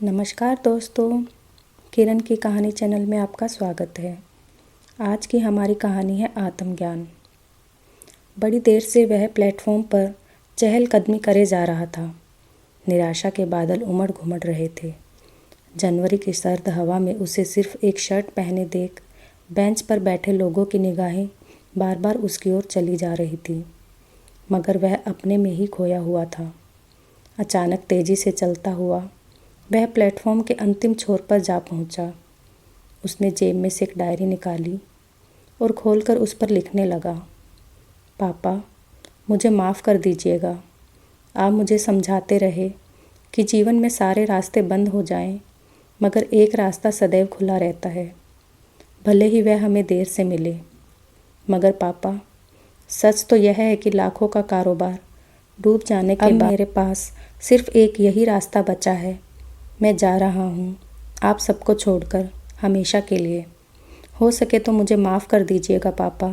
नमस्कार दोस्तों, किरण की कहानी चैनल में आपका स्वागत है। आज की हमारी कहानी है आत्मज्ञान। बड़ी देर से वह प्लेटफॉर्म पर चहलकदमी करे जा रहा था। निराशा के बादल उमड़ घुमड़ रहे थे। जनवरी की सर्द हवा में उसे सिर्फ एक शर्ट पहने देख बेंच पर बैठे लोगों की निगाहें बार बार उसकी ओर चली जा रही थी, मगर वह अपने में ही खोया हुआ था। अचानक तेजी से चलता हुआ वह प्लेटफॉर्म के अंतिम छोर पर जा पहुंचा। उसने जेब में से एक डायरी निकाली और खोलकर उस पर लिखने लगा, पापा, मुझे माफ़ कर दीजिएगा। आप मुझे समझाते रहे कि जीवन में सारे रास्ते बंद हो जाएं, मगर एक रास्ता सदैव खुला रहता है, भले ही वह हमें देर से मिले। मगर पापा, सच तो यह है कि लाखों का कारोबार डूब जाने के बाद मेरे पास सिर्फ एक यही रास्ता बचा है। मैं जा रहा हूँ, आप सबको छोड़कर, हमेशा के लिए। हो सके तो मुझे माफ़ कर दीजिएगा पापा।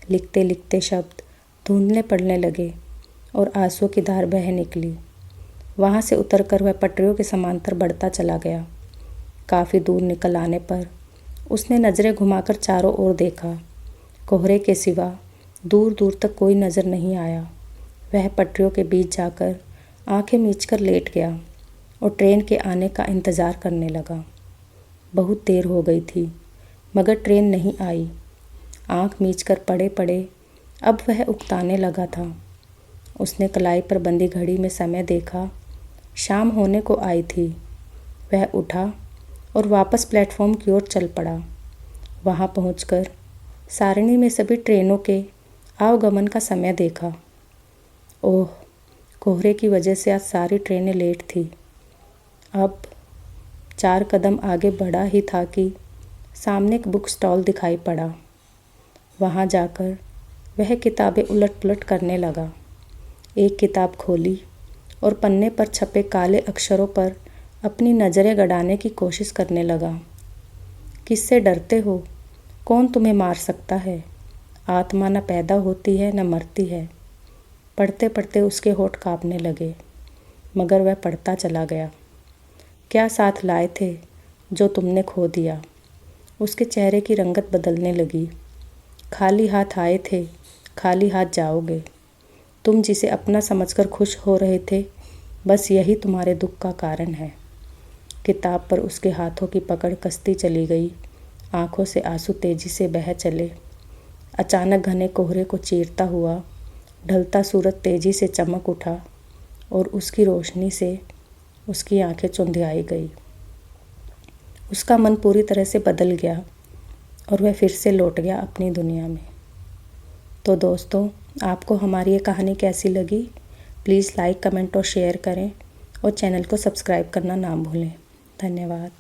लिखते लिखते शब्द धुंधले पड़ने लगे और आंसुओं की धार बह निकली। वहाँ से उतरकर वह पटरियों के समांतर बढ़ता चला गया। काफ़ी दूर निकल आने पर उसने नज़रें घुमाकर चारों ओर देखा। कोहरे के सिवा दूर दूर तक कोई नज़र नहीं आया। वह पटरियों के बीच जाकर आंखें मीचकर लेट गया और ट्रेन के आने का इंतज़ार करने लगा। बहुत देर हो गई थी, मगर ट्रेन नहीं आई। आंख मीचकर पड़े पड़े अब वह उकताने लगा था। उसने कलाई पर बंधी घड़ी में समय देखा। शाम होने को आई थी। वह उठा और वापस प्लेटफॉर्म की ओर चल पड़ा। वहां पहुंचकर सारणी में सभी ट्रेनों के आवागमन का समय देखा। ओह, कोहरे की वजह से आज सारी ट्रेनें लेट थी। अब 4 कदम आगे बढ़ा ही था कि सामने एक बुक स्टॉल दिखाई पड़ा। वहां जाकर वह किताबें उलट पुलट करने लगा। एक किताब खोली और पन्ने पर छपे काले अक्षरों पर अपनी नज़रें गड़ाने की कोशिश करने लगा। किससे डरते हो? कौन तुम्हें मार सकता है? आत्मा न पैदा होती है न मरती है। पढ़ते पढ़ते उसके होंठ कांपने लगे, मगर वह पढ़ता चला गया। क्या साथ लाए थे जो तुमने खो दिया? उसके चेहरे की रंगत बदलने लगी। खाली हाथ आए थे, खाली हाथ जाओगे। तुम जिसे अपना समझकर खुश हो रहे थे, बस यही तुम्हारे दुख का कारण है। किताब पर उसके हाथों की पकड़ कसती चली गई। आंखों से आंसू तेजी से बह चले। अचानक घने कोहरे को चीरता हुआ ढलता सूरज तेजी से चमक उठा और उसकी रोशनी से उसकी आंखें चुंधियाई गई। उसका मन पूरी तरह से बदल गया और वह फिर से लौट गया अपनी दुनिया में। तो दोस्तों, आपको हमारी ये कहानी कैसी लगी? प्लीज़ लाइक, कमेंट और शेयर करें और चैनल को सब्सक्राइब करना ना भूलें। धन्यवाद।